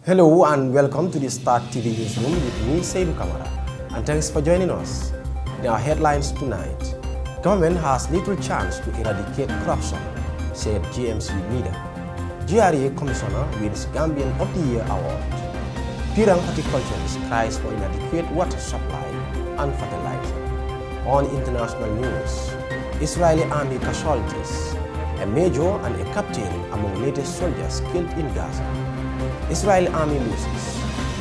Hello and welcome to the Start TV Newsroom with me, Seydou Kamara. And thanks for joining us. In our headlines tonight, government has little chance to eradicate corruption, said GMC leader. GRA Commissioner wins Gambian of the Year award. Pirang horticulturist cries for inadequate water supply and fertilizer. On international news, Israeli army casualties, a major and a captain among latest soldiers killed in Gaza. Israeli army loses.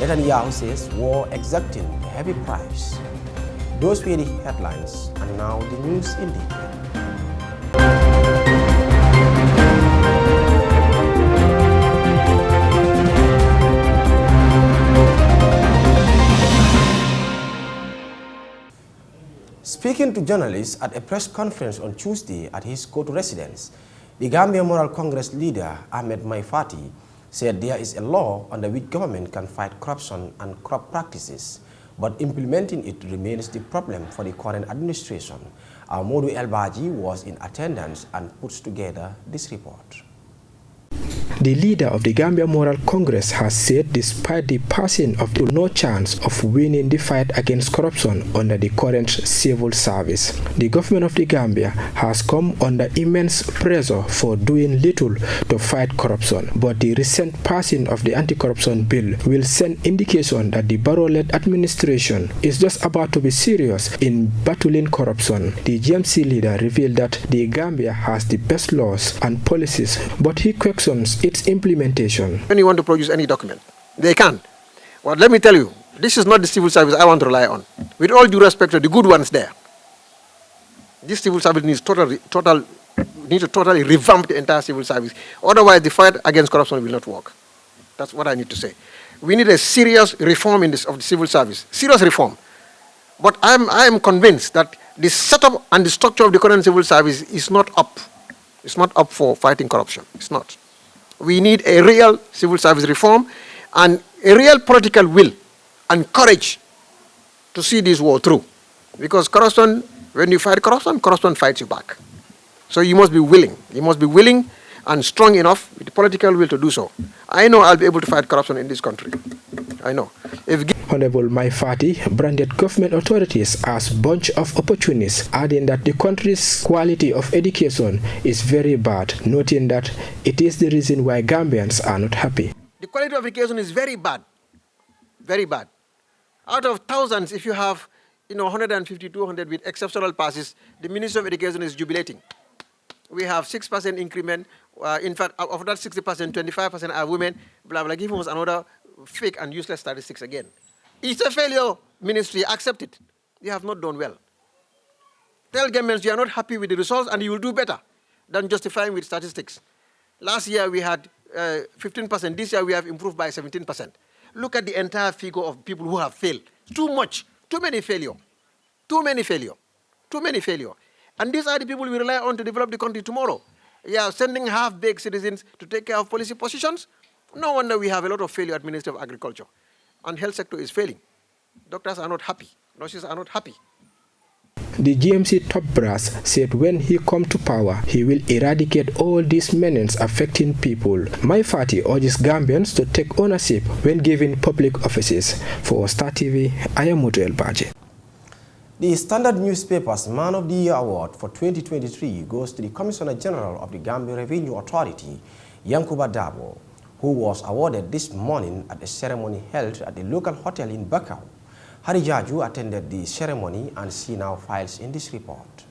Netanyahu says war exacting a heavy price. Those were the headlines, and now the news in detail. Speaking to journalists at a press conference on Tuesday at his court residence, the Gambia Moral Congress leader Ahmed Maifati said there is a law under which government can fight corruption and corrupt practices, but implementing it remains the problem for the current administration. Modu El-Baji was in attendance and puts together this report. The leader of the Gambia Moral Congress has said despite the passing of the no chance of winning the fight against corruption under the current civil service, the government of the Gambia has come under immense pressure for doing little to fight corruption. But the recent passing of the anti-corruption bill will send indication that the Barrow-led administration is just about to be serious in battling corruption. The GMC leader revealed that the Gambia has the best laws and policies, but he questions its implementation. When you want to produce any document, they can. Well, let me tell you, this is not the civil service I want to rely on. With all due respect to the good ones there, this civil service needs to totally revamp the entire civil service. Otherwise, the fight against corruption will not work. That's what I need to say. We need a serious reform of the civil service. Serious reform. But I am convinced that the setup and the structure of the current civil service is not up. It's not up for fighting corruption. It's not. We need a real civil service reform and a real political will and courage to see this war through. Because corruption, when you fight corruption, corruption fights you back. So you must be willing. You must be willing and strong enough with the political will to do so. I know I'll be able to fight corruption in this country. I know. Honorable Maifati branded government authorities as bunch of opportunists, adding that the country's quality of education is very bad, noting that it is the reason why Gambians are not happy. The quality of education is very bad. Very bad. Out of thousands, if you have 150, 200 with exceptional passes, the Ministry of Education is jubilating. We have 6% increment. In fact, of that 60%, 25% are women. Blah, blah, give us another fake and useless statistics again. It's a failure, ministry. Accept it. You have not done well. Tell governments you are not happy with the results and you will do better than justifying with statistics. Last year we had 15%. This year we have improved by 17%. Look at the entire figure of people who have failed. Too much. Too many failure. Too many failure. Too many failure. And these are the people we rely on to develop the country tomorrow. Yeah, sending half-baked citizens to take care of policy positions. No wonder we have a lot of failure at Ministry of Agriculture. And health sector is failing. Doctors are not happy. Nurses are not happy. The GMC top brass said when he comes to power, he will eradicate all these menaces affecting people. Maifati urges Gambians to take ownership when giving public offices. For Star TV, I am Modu El-Baji. The Standard Newspaper's Man of the Year Award for 2023 goes to the Commissioner General of the Gambia Revenue Authority, Yankuba Dabo, who was awarded this morning at a ceremony held at the local hotel in Bakau. Harijaju attended the ceremony and she now files in this report.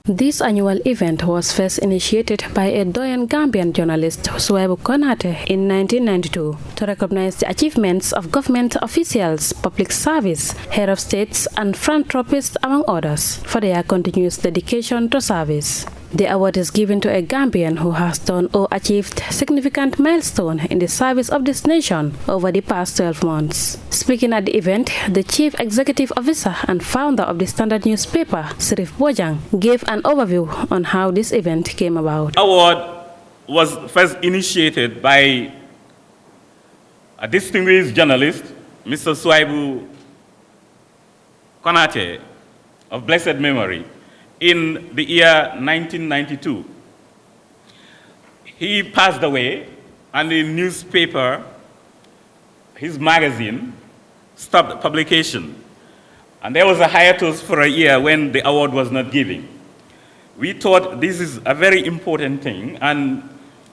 This annual event was first initiated by a doyen Gambian journalist, Suwaibu Konate, in 1992 to recognize the achievements of government officials, public service, head of states, and philanthropists, among others, for their continuous dedication to service. The award is given to a Gambian who has done or achieved significant milestone in the service of this nation over the past 12 months. Speaking at the event, the Chief Executive Officer and founder of the Standard newspaper, Sirif Bojang, gave an overview on how this event came about. The award was first initiated by a distinguished journalist, Mr. Suwaibu Konate, of blessed memory, in the year 1992. He passed away and the newspaper, his magazine, stopped publication. And there was a hiatus for a year when the award was not given. We thought this is a very important thing, and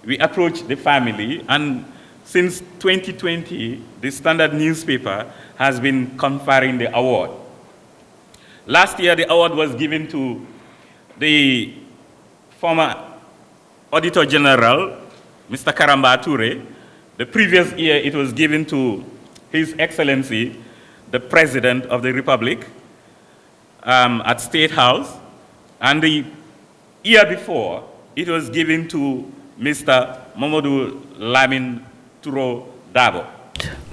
we approached the family, and since 2020, the Standard newspaper has been conferring the award. Last year, the award was given to the former Auditor General, Mr. Karamba Toure. The previous year, it was given to His Excellency, the President of the Republic at State House. And the year before, it was given to Mr. Mamadou Lamin Touro Dabo.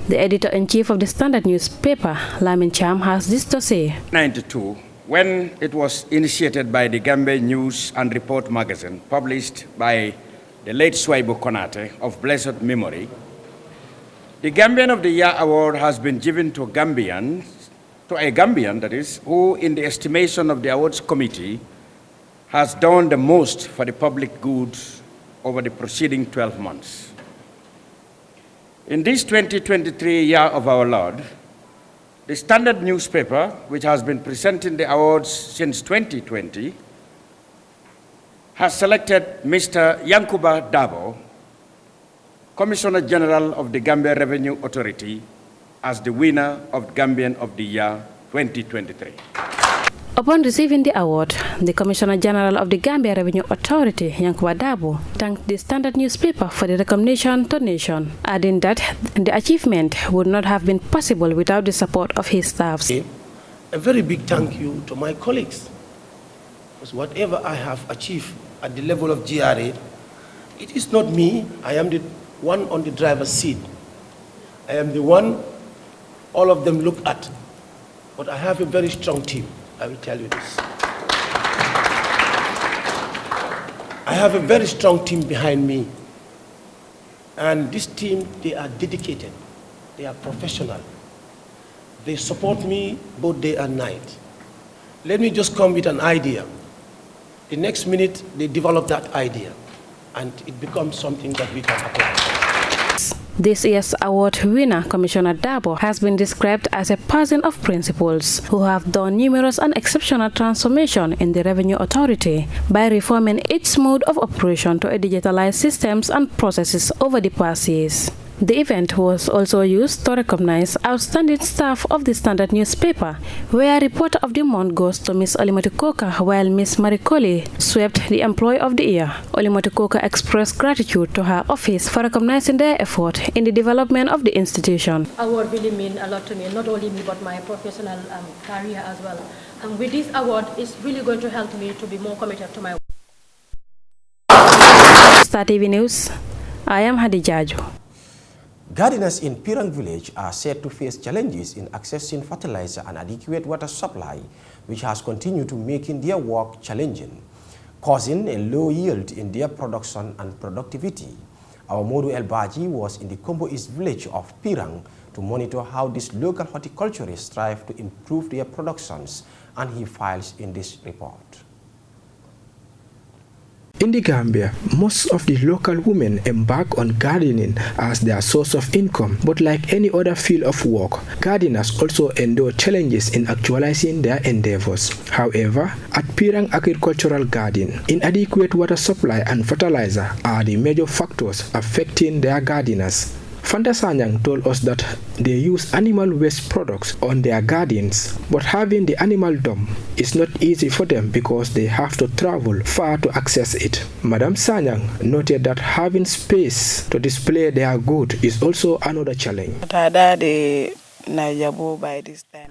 The editor-in-chief of the Standard newspaper, Lamin Cham, has this to say. 1992, when it was initiated by the Gambia News and Report magazine, published by the late Swaibu Konate of blessed memory, the Gambian of the Year award has been given to a Gambian, that is, who in the estimation of the awards committee has done the most for the public good over the preceding 12 months. In this 2023 year of our Lord, the Standard newspaper, which has been presenting the awards since 2020, has selected Mr. Yankuba Dabo, Commissioner General of the Gambia Revenue Authority, as the winner of Gambian of the Year 2023. Upon receiving the award, the Commissioner General of the Gambia Revenue Authority, Yankuba Dabo, thanked the Standard newspaper for the recognition to nation, adding that the achievement would not have been possible without the support of his staffs. A very big thank you to my colleagues, because whatever I have achieved at the level of GRA, it is not me. I am the one on the driver's seat. I am the one all of them look at, but I have a very strong team. I will tell you this. I have a very strong team behind me. And this team, they are dedicated. They are professional. They support me both day and night. Let me just come with an idea. The next minute, they develop that idea, and it becomes something that we can apply. This year's award winner, Commissioner Dabo, has been described as a person of principles who have done numerous and exceptional transformation in the Revenue Authority by reforming its mode of operation to digitalize systems and processes over the past years. The event was also used to recognize outstanding staff of the Standard newspaper, where Reporter of the Month goes to Ms. Olimoti Koka, while Ms. Maricoli swept the Employee of the Year. Olimoti Koka expressed gratitude to her office for recognizing their effort in the development of the institution. Award really means a lot to me, not only me, but my professional career as well. And with this award, it's really going to help me to be more committed to my work. Star TV News, I am Hadijaju. Gardeners in Pirang village are said to face challenges in accessing fertilizer and adequate water supply, which has continued to making their work challenging, causing a low yield in their production and productivity. Our Modu El Baji was in the Kombo East village of Pirang to monitor how these local horticulturists strive to improve their productions, and he files in this report. In the Gambia, most of the local women embark on gardening as their source of income, but like any other field of work, gardeners also endure challenges in actualizing their endeavors. However, at Pirang Agricultural Garden, inadequate water supply and fertilizer are the major factors affecting their gardeners. Fanta Sanyang told us that they use animal waste products on their gardens, but having the animal dump is not easy for them because they have to travel far to access it. Madam Sanyang noted that having space to display their goods is also another challenge.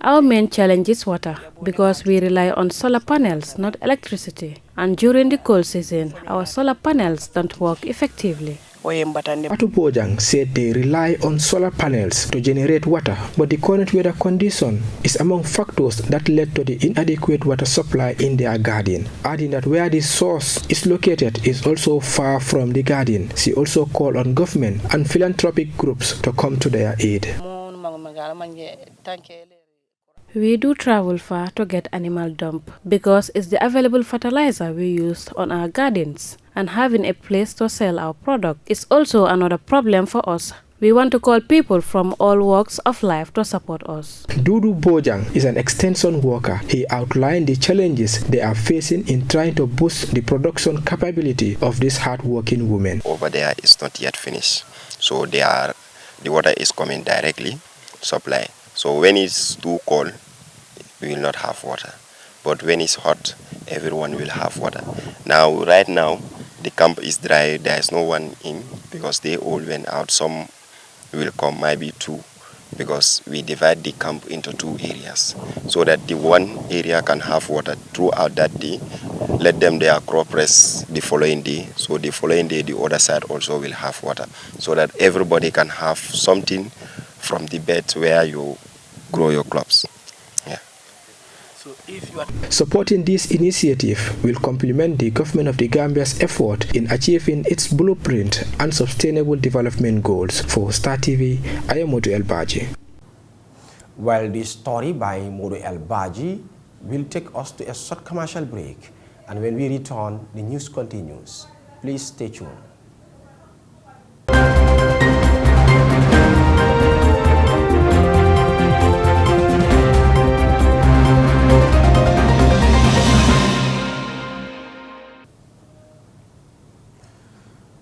Our main challenge is water, because we rely on solar panels, not electricity. And during the cold season, our solar panels don't work effectively. Atupojang said they rely on solar panels to generate water, but the current weather condition is among factors that led to the inadequate water supply in their garden, adding that where the source is located is also far from the garden. She also called on government and philanthropic groups to come to their aid. We do travel far to get animal dump because it's the available fertilizer we use on our gardens. and having a place to sell our product is also another problem for us. We want to call people from all walks of life to support us. Dudu Bojang is an extension worker. He outlined the challenges they are facing in trying to boost the production capability of these hard-working women. Over there is not yet finished, so the water is coming directly, supply. So when it's too cold, we will not have water. But when it's hot, everyone will have water. Now, right now, the camp is dry. There is no one in because they all went out. Some will come, maybe 2, because we divide the camp into 2 areas so that the one area can have water throughout that day. Let them their crop rest the following day. So the following day, the other side also will have water so that everybody can have something from the bed where you grow your crops. Supporting this initiative will complement the government of the Gambia's effort in achieving its blueprint and sustainable development goals. For Star TV, I am Modu El Baji. Well, this story by Modu El Baji will take us to a short commercial break, and when we return, the news continues. Please stay tuned.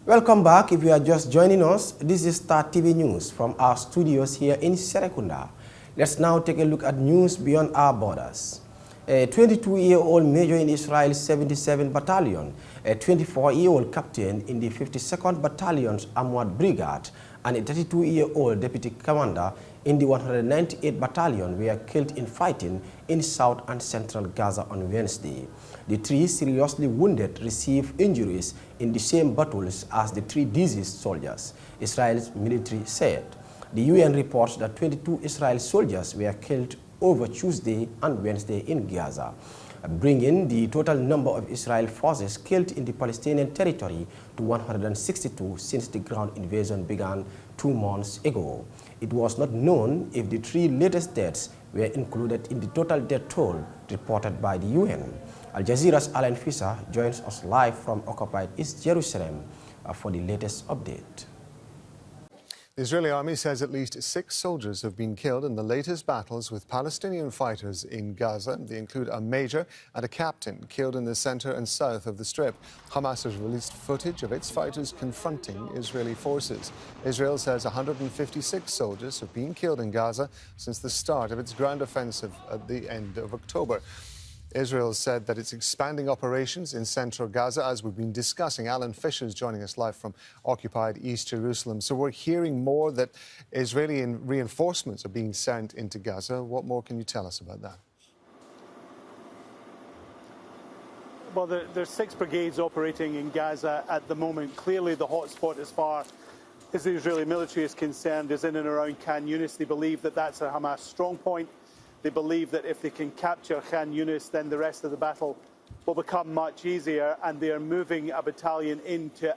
Welcome back. If you are just joining us, this is Star TV News from our studios here in Serekunda. Let's now take a look at news beyond our borders. A 22-year-old major in Israel's 77 Battalion, a 24-year-old captain in the 52nd Battalion's Armored Brigade, and a 32-year-old deputy commander in the 198th Battalion were killed in fighting in South and Central Gaza on Wednesday. The 3 seriously wounded received injuries in the same battles as the 3 deceased soldiers, Israel's military said. The UN reports that 22 Israeli soldiers were killed over Tuesday and Wednesday in Gaza, bringing the total number of Israeli forces killed in the Palestinian territory to 162 since the ground invasion began 2 months ago. It was not known if the 3 latest deaths were included in the total death toll reported by the UN. Al Jazeera's Alan Fisher joins us live from occupied East Jerusalem for the latest update. The Israeli army says at least 6 soldiers have been killed in the latest battles with Palestinian fighters in Gaza. They include a major and a captain killed in the center and south of the Strip. Hamas has released footage of its fighters confronting Israeli forces. Israel says 156 soldiers have been killed in Gaza since the start of its ground offensive at the end of October. Israel said that it's expanding operations in central Gaza, as we've been discussing. Alan Fisher is joining us live from occupied East Jerusalem. So we're hearing more that Israeli reinforcements are being sent into Gaza. What more can you tell us about that? Well, there's 6 brigades operating in Gaza at the moment. Clearly the hotspot as far as the Israeli military is concerned is in and around Khan Yunis. They believe that that's a Hamas strong point. They believe that if they can capture Khan Yunis, then the rest of the battle will become much easier, and they are moving a battalion into,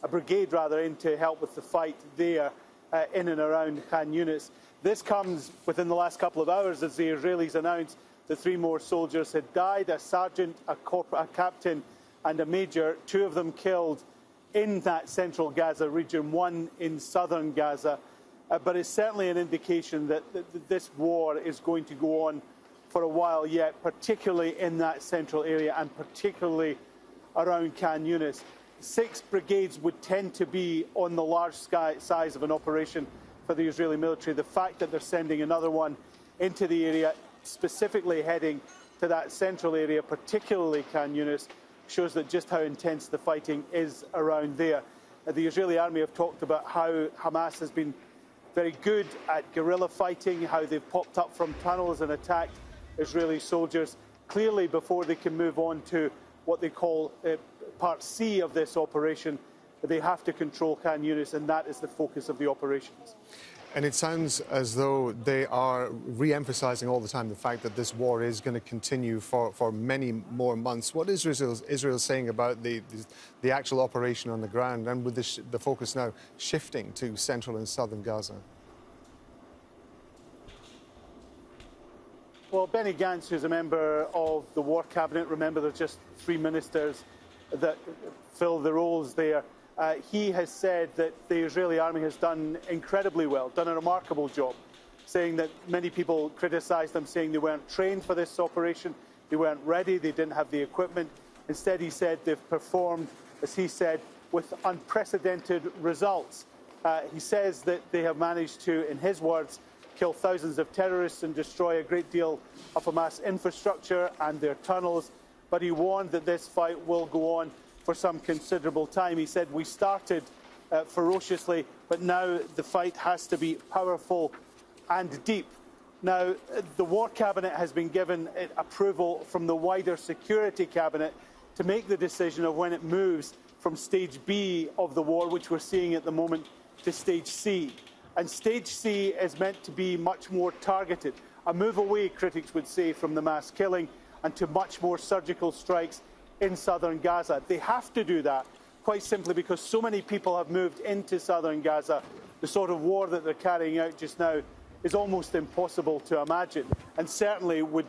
a brigade rather, in to help with the fight there in and around Khan Yunis. This comes within the last couple of hours as the Israelis announced that 3 more soldiers had died, a sergeant, a captain and a major, 2 of them killed in that central Gaza region, 1 in southern Gaza. But it's certainly an indication that this war is going to go on for a while yet, particularly in that central area and particularly around Khan Yunis. 6 brigades would tend to be on the large size of an operation for the Israeli military. The fact that they're sending another one into the area, specifically heading to that central area, particularly Khan Yunis, shows that just how intense the fighting is around there. The Israeli army have talked about how Hamas has been very good at guerrilla fighting, how they've popped up from tunnels and attacked Israeli soldiers. Clearly, before they can move on to what they call Part C of this operation, they have to control Khan Yunis, and that is the focus of the operations. And it sounds as though they are re-emphasizing all the time the fact that this war is going to continue for many more months. What is Israel saying about the actual operation on the ground, and with the focus now shifting to central and southern Gaza? Well, Benny Gantz, who's a member of the War Cabinet, remember there's just 3 ministers that fill the roles there. He has said that the Israeli army has done incredibly well, done a remarkable job, saying that many people criticised them, saying they weren't trained for this operation, they weren't ready, they didn't have the equipment. Instead, he said they've performed, as he said, with unprecedented results. He says that they have managed to, in his words, kill thousands of terrorists and destroy a great deal of Hamas infrastructure and their tunnels, but he warned that this fight will go on for some considerable time. He said, we started ferociously, but now the fight has to be powerful and deep. Now, the War Cabinet has been given approval from the wider Security Cabinet to make the decision of when it moves from Stage B of the war, which we're seeing at the moment, to Stage C. And Stage C is meant to be much more targeted, a move away, critics would say, from the mass killing and to much more surgical strikes in southern Gaza. They have to do that, quite simply because so many people have moved into southern Gaza. The sort of war that they're carrying out just now is almost impossible to imagine, and certainly would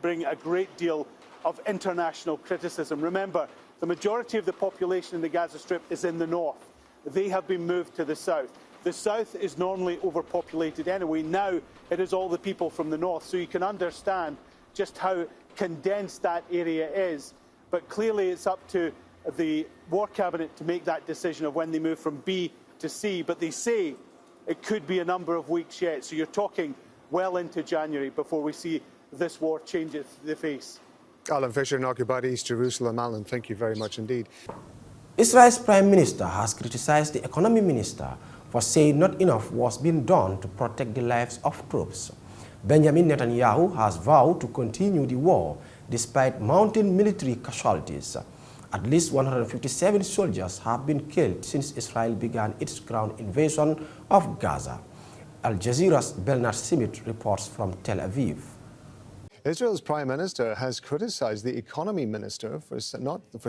bring a great deal of international criticism. Remember, the majority of the population in the Gaza Strip is in the north. They have been moved to the south. The south is normally overpopulated anyway. Now it is all the people from the north, so you can understand just how condensed that area is. But clearly it's up to the War Cabinet to make that decision of when they move from B to C. But they say it could be a number of weeks yet. So you're talking well into January before we see this war change the face. Alan Fisher in occupied East Jerusalem. Alan, thank you very much indeed. Israel's Prime Minister has criticized the Economy Minister for saying not enough was being done to protect the lives of troops. Benjamin Netanyahu has vowed to continue the war despite mounting military casualties. At least 157 soldiers have been killed since Israel began its ground invasion of Gaza. Al Jazeera's Bernard Simit reports from Tel Aviv. Israel's Prime Minister has criticized the Economy Minister for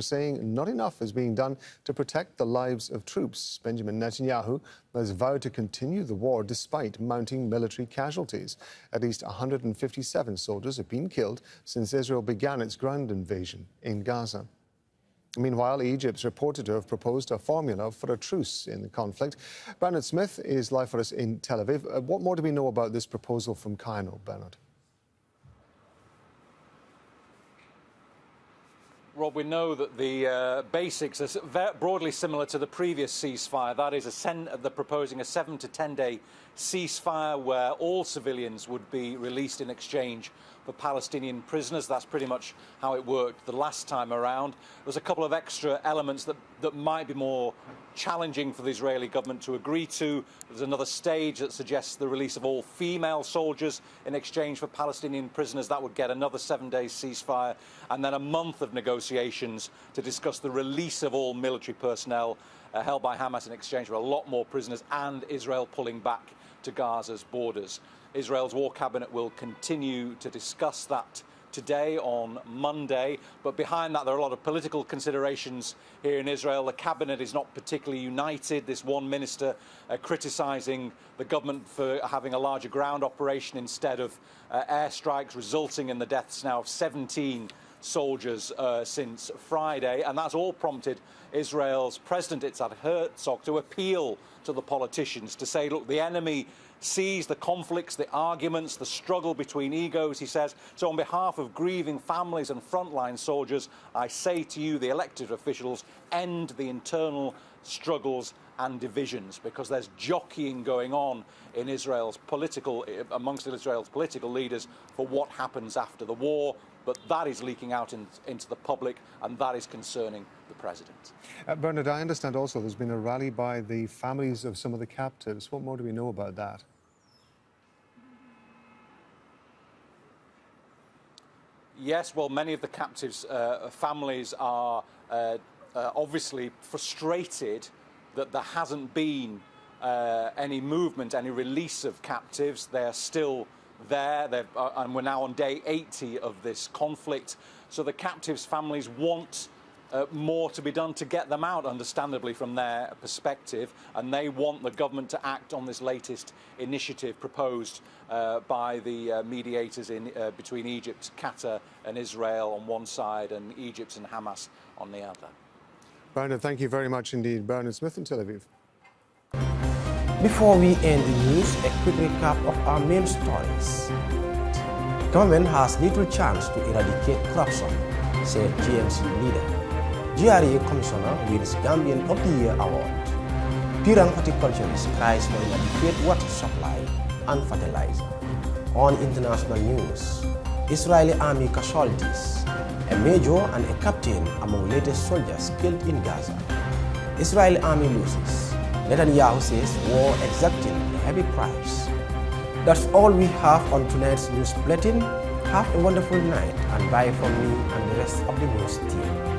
saying not enough is being done to protect the lives of troops. Benjamin Netanyahu has vowed to continue the war despite mounting military casualties. At least 157 soldiers have been killed since Israel began its ground invasion in Gaza. Meanwhile, Egypt's reported to have proposed a formula for a truce in the conflict. Bernard Smith is live for us in Tel Aviv. What more do we know about this proposal from Cairo, Bernard? Rob, we know that the basics are broadly similar to the previous ceasefire. That is, they're proposing a 7 to 10 day ceasefire where all civilians would be released in exchange for Palestinian prisoners. That's pretty much how it worked the last time around. There's a couple of extra elements that might be more challenging for the Israeli government to agree to. There's another stage that suggests the release of all female soldiers in exchange for Palestinian prisoners. That would get another 7 day ceasefire, and then a month of negotiations to discuss the release of all military personnel held by Hamas in exchange for a lot more prisoners and Israel pulling back to Gaza's borders. Israel's War Cabinet will continue to discuss that today on Monday, but behind that there are a lot of political considerations here in Israel. The cabinet is not particularly united. This one minister criticising the government for having a larger ground operation instead of airstrikes, resulting in the deaths now of 17 soldiers since Friday, and that's all prompted Israel's President Yitzhak Herzog to appeal to the politicians to say, look, the enemy sees the conflicts, the arguments, the struggle between egos, he says. So on behalf of grieving families and frontline soldiers, I say to you, the elected officials, end the internal struggles and divisions, because there's jockeying going on in amongst Israel's political leaders for what happens after the war. But that is leaking out into the public, and that is concerning the president. Bernard, I understand also there's been a rally by the families of some of the captives. What more do we know about that? Yes, well, many of the captives' families are obviously frustrated that there hasn't been any movement, any release of captives. They're still there, and we're now on day 80 of this conflict. So the captives' families want more to be done to get them out, understandably, from their perspective, and they want the government to act on this latest initiative proposed by the mediators between Egypt, Qatar and Israel on one side, and Egypt and Hamas on the other. Bernard, thank you very much indeed. Bernard Smith in Tel Aviv. Before we end the news, a quick recap of our main stories. Government has little chance to eradicate corruption, said GMC leader. GRA Commissioner wins Gambian of the Year award. Pirang horticulturist cries for inadequate water supply and fertilizer. On international news, Israeli army casualties, a major and a captain among latest soldiers killed in Gaza. Israeli army loses. Netanyahu says war exacting a heavy price. That's all we have on tonight's news bulletin. Have a wonderful night and bye from me and the rest of the news team.